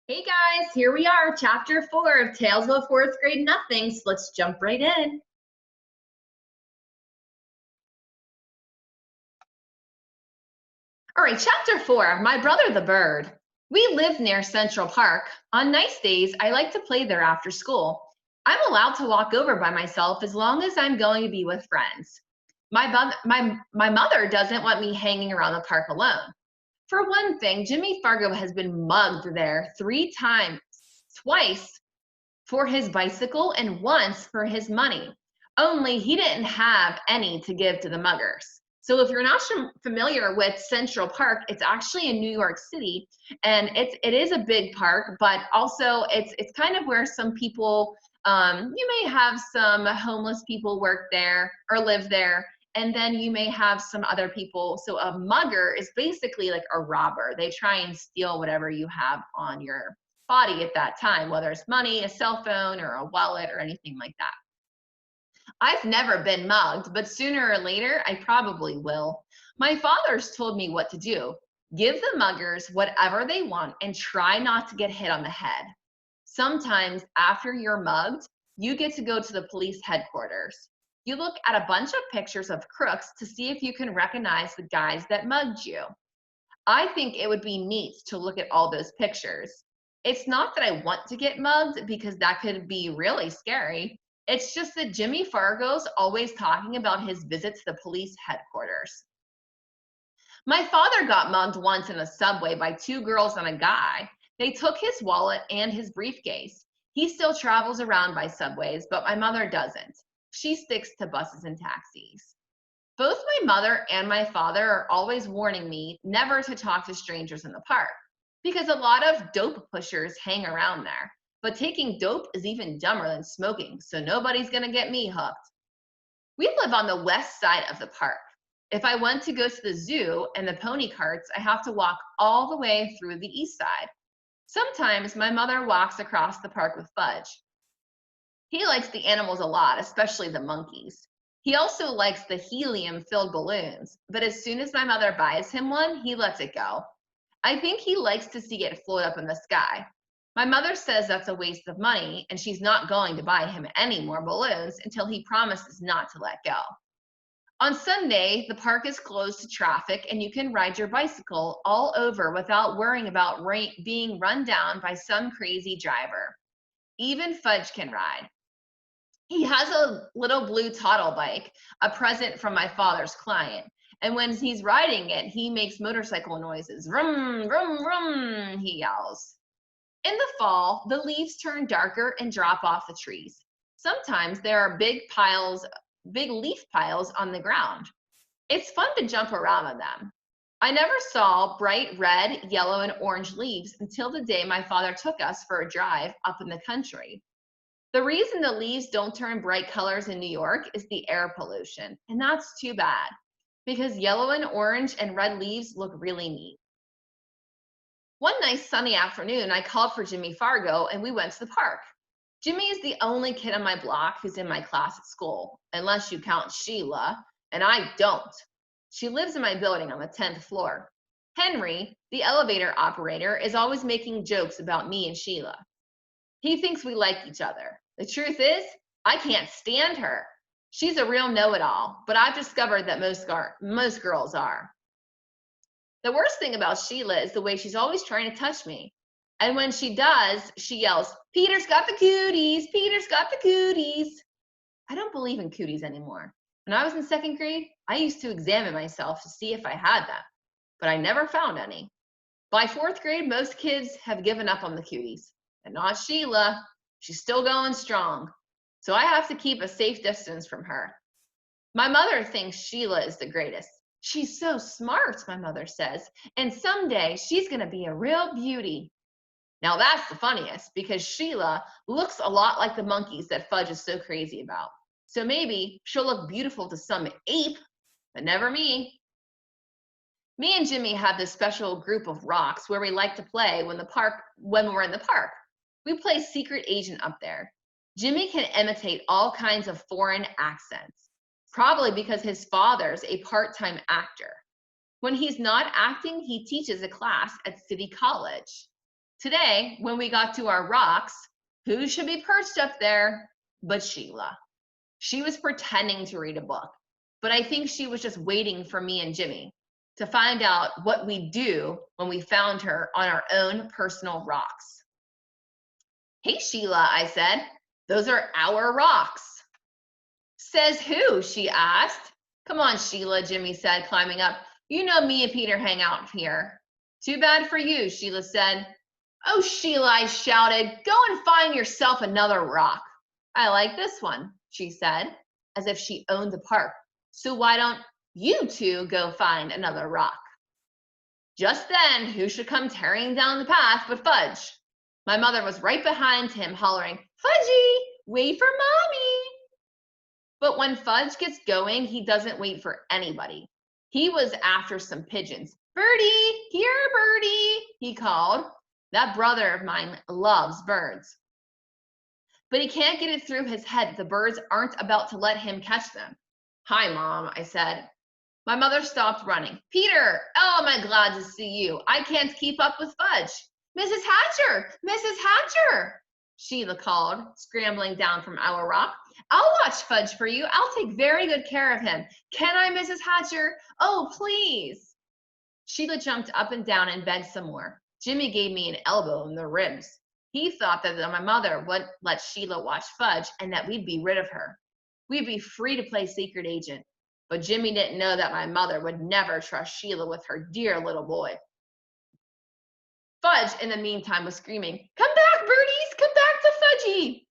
Hey guys, here we are, chapter 4 of Tales of a Fourth Grade Nothings. Let's jump right in. All right, chapter 4, My Brother the Bird. We live near Central Park. On nice days, I like to play there after school. I'm allowed to walk over by myself as long as I'm going to be with friends. My mother doesn't want me hanging around the park alone. For one thing, Jimmy Fargo has been mugged there 3 times, twice for his bicycle and once for his money. Only he didn't have any to give to the muggers. So if you're not familiar with Central Park, it's actually in New York City, and it is a big park, but also it's kind of where some people, you may have some homeless people work there or live there, and then you may have some other people. So a mugger is basically like a robber. They try and steal whatever you have on your body at that time, whether it's money, a cell phone, or a wallet, or anything like that. I've never been mugged, but sooner or later, I probably will. My father's told me what to do. Give the muggers whatever they want and try not to get hit on the head. Sometimes after you're mugged, you get to go to the police headquarters. You look at a bunch of pictures of crooks to see if you can recognize the guys that mugged you. I think it would be neat to look at all those pictures. It's not that I want to get mugged because that could be really scary. It's just that Jimmy Fargo's always talking about his visit to the police headquarters. My father got mugged once in a subway by 2 girls and a guy. They took his wallet and his briefcase. He still travels around by subways, but my mother doesn't. She sticks to buses and taxis. Both my mother and my father are always warning me never to talk to strangers in the park because a lot of dope pushers hang around there. But taking dope is even dumber than smoking, so nobody's gonna get me hooked. We live on the west side of the park. If I want to go to the zoo and the pony carts, I have to walk all the way through the east side. Sometimes my mother walks across the park with Fudge. He likes the animals a lot, especially the monkeys. He also likes the helium-filled balloons, but as soon as my mother buys him one, he lets it go. I think he likes to see it float up in the sky. My mother says that's a waste of money, and she's not going to buy him any more balloons until he promises not to let go. On Sunday, the park is closed to traffic, and you can ride your bicycle all over without worrying about being run down by some crazy driver. Even Fudge can ride. He has a little blue toddle bike, a present from my father's client. And when he's riding it, he makes motorcycle noises. Vroom, vroom, vroom, he yells. In the fall, the leaves turn darker and drop off the trees. Sometimes there are big leaf piles on the ground. It's fun to jump around on them. I never saw bright red, yellow, and orange leaves until the day my father took us for a drive up in the country. The reason the leaves don't turn bright colors in New York is the air pollution, and that's too bad because yellow and orange and red leaves look really neat. One nice sunny afternoon, I called for Jimmy Fargo and we went to the park. Jimmy is the only kid on my block who's in my class at school, unless you count Sheila, and I don't. She lives in my building on the 10th floor. Henry, the elevator operator, is always making jokes about me and Sheila. He thinks we like each other. The truth is, I can't stand her. She's a real know-it-all, but I've discovered that most girls are. The worst thing about Sheila is the way she's always trying to touch me. And when she does, she yells, "Peter's got the cooties, Peter's got the cooties." I don't believe in cooties anymore. When I was in 2nd grade, I used to examine myself to see if I had them, but I never found any. By 4th grade, most kids have given up on the cooties, and not Sheila. She's still going strong. So I have to keep a safe distance from her. My mother thinks Sheila is the greatest. She's so smart, my mother says, and someday she's going to be a real beauty. Now that's the funniest because Sheila looks a lot like the monkeys that Fudge is so crazy about. So maybe she'll look beautiful to some ape, but never me. Me and Jimmy have this special group of rocks where we like to play when we're in the park. We play secret agent up there. Jimmy can imitate all kinds of foreign accents, probably because his father's a part-time actor. When he's not acting, he teaches a class at City College. Today, when we got to our rocks, who should be perched up there but Sheila? She was pretending to read a book, but I think she was just waiting for me and Jimmy to find out what we'd do when we found her on our own personal rocks. Hey, Sheila, I said, those are our rocks. Says who? She asked. Come on, Sheila, Jimmy said, climbing up. You know me and Peter hang out here. Too bad for you, Sheila said. Oh, Sheila, I shouted, go and find yourself another rock. I like this one, she said, as if she owned the park. So why don't you two go find another rock? Just then, who should come tearing down the path but Fudge? My mother was right behind him, hollering, Fudgy, wait for Mommy. But when Fudge gets going, he doesn't wait for anybody. He was after some pigeons. Birdie, here, Birdie, he called. That brother of mine loves birds. But he can't get it through his head that the birds aren't about to let him catch them. Hi, Mom, I said. My mother stopped running. Peter, oh, am I glad to see you. I can't keep up with Fudge. Mrs. Hatcher, Mrs. Hatcher, Sheila called, scrambling down from our rock. I'll watch Fudge for you. I'll take very good care of him. Can I, Mrs. Hatcher? Oh, please. Sheila jumped up and down and begged some more. Jimmy gave me an elbow in the ribs. He thought that my mother would let Sheila watch Fudge and that we'd be rid of her. We'd be free to play secret agent. But Jimmy didn't know that my mother would never trust Sheila with her dear little boy. Fudge, in the meantime, was screaming, come back, birdies, come back to Fudgy.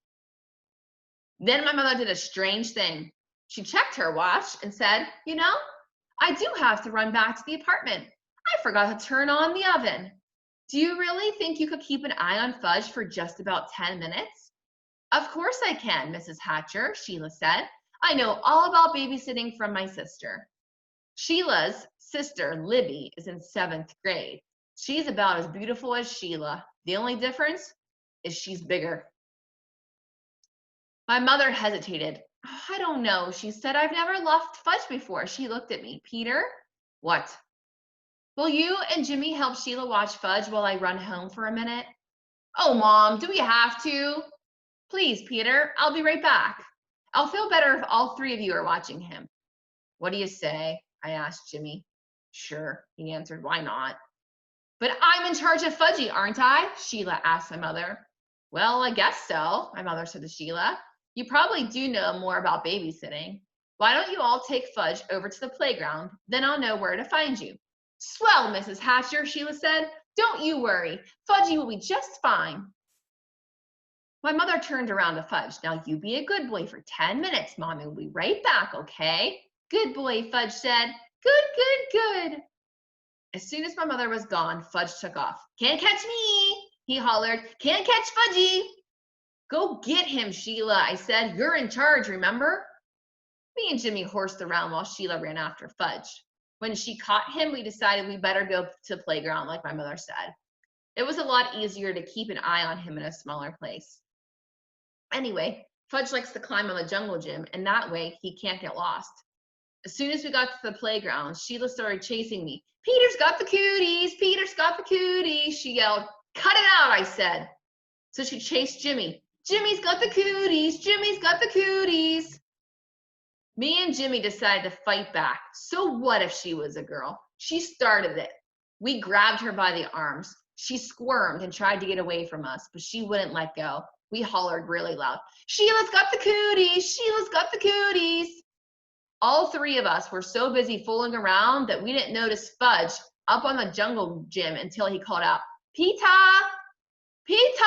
Then my mother did a strange thing. She checked her watch and said, you know, I do have to run back to the apartment. I forgot to turn on the oven. Do you really think you could keep an eye on Fudge for just about 10 minutes? Of course I can, Mrs. Hatcher, Sheila said. I know all about babysitting from my sister. Sheila's sister, Libby, is in 7th grade. She's about as beautiful as Sheila. The only difference is she's bigger. My mother hesitated. Oh, I don't know, she said. I've never left Fudge before. She looked at me. Peter? What? Will you and Jimmy help Sheila watch Fudge while I run home for a minute? Oh, Mom, do we have to? Please, Peter, I'll be right back. I'll feel better if all 3 of you are watching him. What do you say? I asked Jimmy. Sure, he answered. Why not? But I'm in charge of Fudgy, aren't I? Sheila asked my mother. Well, I guess so, my mother said to Sheila. You probably do know more about babysitting. Why don't you all take Fudge over to the playground? Then I'll know where to find you. Swell, Mrs. Hatcher, Sheila said. Don't you worry. Fudgy will be just fine. My mother turned around to Fudge. Now you be a good boy for 10 minutes. Mommy will be right back, okay? Good boy, Fudge said. Good, good, good. As soon as my mother was gone, Fudge took off. Can't catch me, he hollered. Can't catch Fudgy. Go get him, Sheila, I said. You're in charge, remember? Me and Jimmy horsed around while Sheila ran after Fudge. When she caught him, we decided we better go to the playground, like my mother said. It was a lot easier to keep an eye on him in a smaller place. Anyway, Fudge likes to climb on the jungle gym, and that way he can't get lost. As soon as we got to the playground, Sheila started chasing me. Peter's got the cooties, Peter's got the cooties, she yelled. Cut it out, I said. So she chased Jimmy. Jimmy's got the cooties, Jimmy's got the cooties. Me and Jimmy decided to fight back. So what if she was a girl? She started it. We grabbed her by the arms. She squirmed and tried to get away from us, but she wouldn't let go. We hollered really loud. Sheila's got the cooties, Sheila's got the cooties. All 3 of us were so busy fooling around that we didn't notice Fudge up on the jungle gym until he called out, Pita, Pita.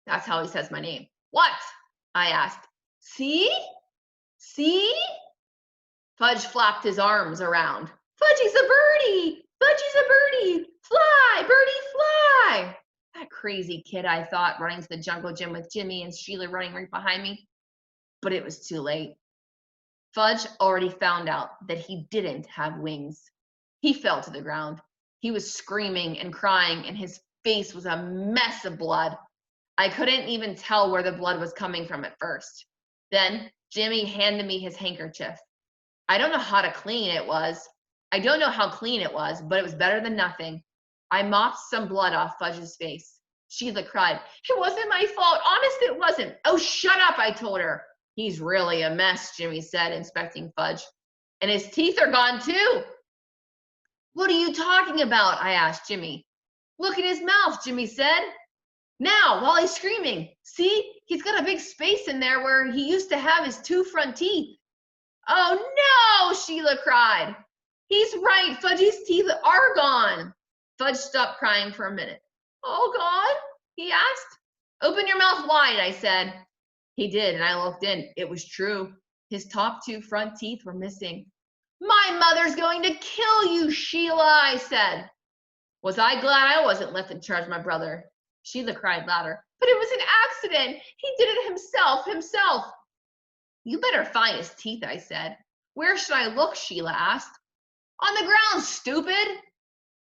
That's how he says my name. What? I asked. See? See? Fudge flapped his arms around. Fudgy's a birdie! Fudgy's a birdie! Fly, birdie, fly! That crazy kid, I thought, running to the jungle gym with Jimmy and Sheila running right behind me. But it was too late. Fudge already found out that he didn't have wings. He fell to the ground. He was screaming and crying, and his face was a mess of blood. I couldn't even tell where the blood was coming from at first. Then Jimmy handed me his handkerchief. I don't know how clean it was, but it was better than nothing. I mopped some blood off Fudge's face. Sheila cried, "It wasn't my fault. Honest, it wasn't." "Oh, shut up," I told her. "He's really a mess," Jimmy said, inspecting Fudge. "And his teeth are gone too." "What are you talking about?" I asked Jimmy. "Look at his mouth," Jimmy said. "Now, while he's screaming. See, he's got a big space in there where he used to have his two front teeth." "Oh no," Sheila cried. "He's right. Fudgy's teeth are gone." Fudge stopped crying for a minute. "All gone?" he asked. "Open your mouth wide," I said. He did, and I looked in. It was true. His top two front teeth were missing. "My mother's going to kill you, Sheila," I said. Was I glad I wasn't left in charge of my brother? Sheila cried louder. "But it was an accident. He did it himself. "You better find his teeth," I said. "Where should I look?" Sheila asked. "On the ground, stupid."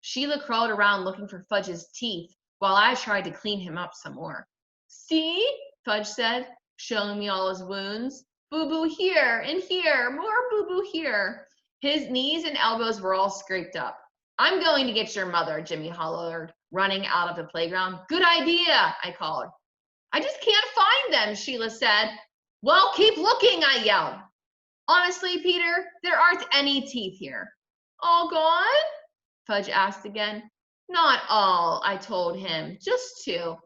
Sheila crawled around looking for Fudge's teeth while I tried to clean him up some more. "See?" Fudge said, showing me all his wounds. "Boo-boo here and here, more boo-boo here." His knees and elbows were all scraped up. "I'm going to get your mother," Jimmy hollered, running out of the playground. "Good idea," I called. "I just can't find them," Sheila said. "Well, keep looking," I yelled. "Honestly, Peter, there aren't any teeth here." "All gone?" Fudge asked again. "Not all," I told him, "just two."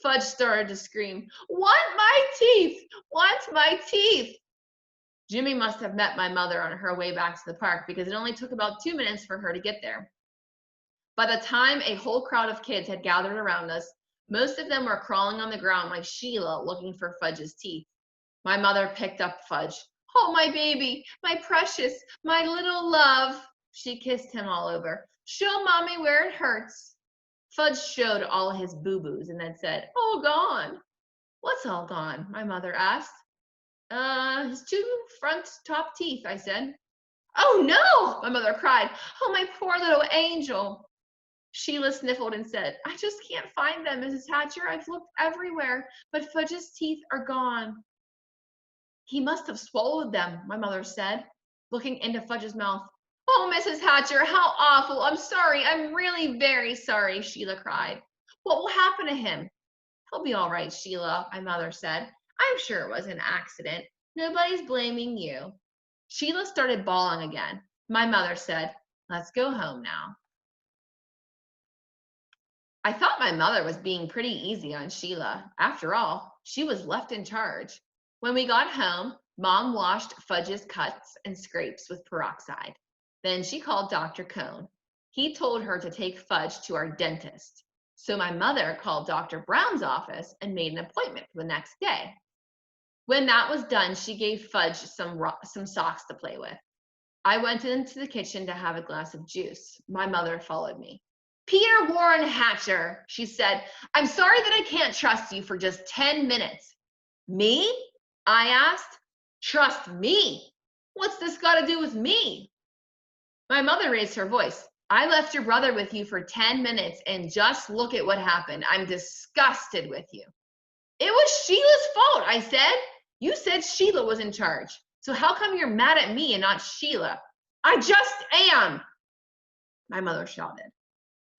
Fudge started to scream, "Want my teeth! Want my teeth!" Jimmy must have met my mother on her way back to the park because it only took about 2 minutes for her to get there. By the time a whole crowd of kids had gathered around us, most of them were crawling on the ground like Sheila looking for Fudge's teeth. My mother picked up Fudge. "Oh, my baby, my precious, my little love." She kissed him all over. "Show mommy where it hurts." Fudge showed all his boo-boos and then said, "All gone." "What's all gone?" my mother asked. His two front top teeth," I said. "Oh no," my mother cried. "Oh, my poor little angel." Sheila sniffled and said, "I just can't find them, Mrs. Hatcher. I've looked everywhere, but Fudge's teeth are gone." "He must have swallowed them," my mother said, looking into Fudge's mouth. "Oh, Mrs. Hatcher, how awful. I'm sorry. I'm really very sorry," Sheila cried. "What will happen to him?" "He'll be all right, Sheila," my mother said. "I'm sure it was an accident. Nobody's blaming you." Sheila started bawling again. My mother said, "Let's go home now." I thought my mother was being pretty easy on Sheila. After all, she was left in charge. When we got home, Mom washed Fudge's cuts and scrapes with peroxide. Then she called Dr. Cone. He told her to take Fudge to our dentist. So my mother called Dr. Brown's office and made an appointment for the next day. When that was done, she gave Fudge some socks to play with. I went into the kitchen to have a glass of juice. My mother followed me. "Peter Warren Hatcher," she said, "I'm sorry that I can't trust you for just 10 minutes. "Me?" I asked. "Trust me? What's this got to do with me?" My mother raised her voice. "I left your brother with you for 10 minutes and just look at what happened. I'm disgusted with you." "It was Sheila's fault," I said. "You said Sheila was in charge. So how come you're mad at me and not Sheila?" "I just am," my mother shouted.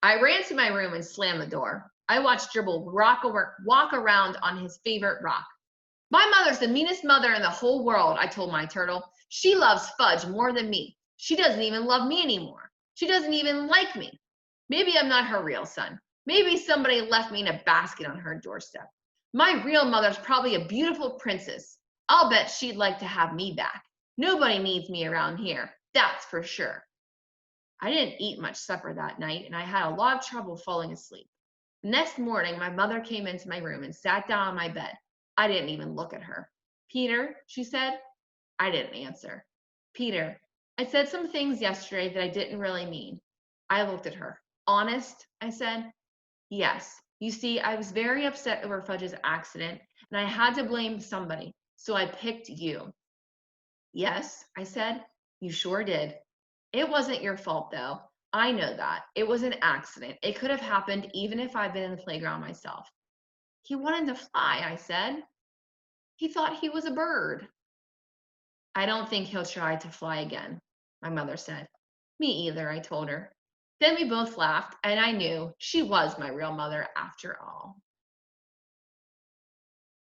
I ran to my room and slammed the door. I watched Dribble walk around on his favorite rock. "My mother's the meanest mother in the whole world," I told my turtle. "She loves Fudge more than me. She doesn't even love me anymore. She doesn't even like me. Maybe I'm not her real son. Maybe somebody left me in a basket on her doorstep. My real mother's probably a beautiful princess. I'll bet she'd like to have me back. Nobody needs me around here, that's for sure." I didn't eat much supper that night, and I had a lot of trouble falling asleep. The next morning, my mother came into my room and sat down on my bed. I didn't even look at her. "Peter," she said. I didn't answer. "Peter, I said some things yesterday that I didn't really mean." I looked at her. "Honest?" I said. "Yes. You see, I was very upset over Fudge's accident, and I had to blame somebody, so I picked you." "Yes," I said. "You sure did. It wasn't your fault, though. I know that. It was an accident. It could have happened even if I'd been in the playground myself." "He wanted to fly," I said. "He thought he was a bird." "I don't think he'll try to fly again," my mother said. "Me either," I told her. Then we both laughed, and I knew she was my real mother after all.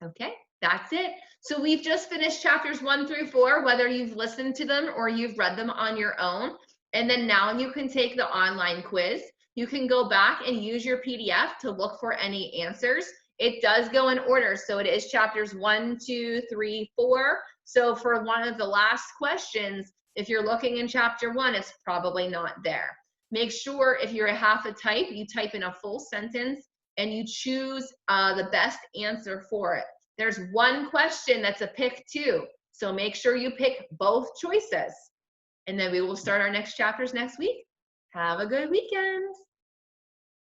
Okay, that's it. So we've just finished chapters 1 through 4, whether you've listened to them or you've read them on your own. And then now you can take the online quiz. You can go back and use your PDF to look for any answers. It does go in order. So it is chapters 1, 2, 3, 4. So for one of the last questions, if you're looking in chapter 1, it's probably not there. Make sure if you're a half a type, you type in a full sentence and you choose the best answer for it. There's one question that's a pick two. So make sure you pick both choices. And then we will start our next chapters next week. Have a good weekend.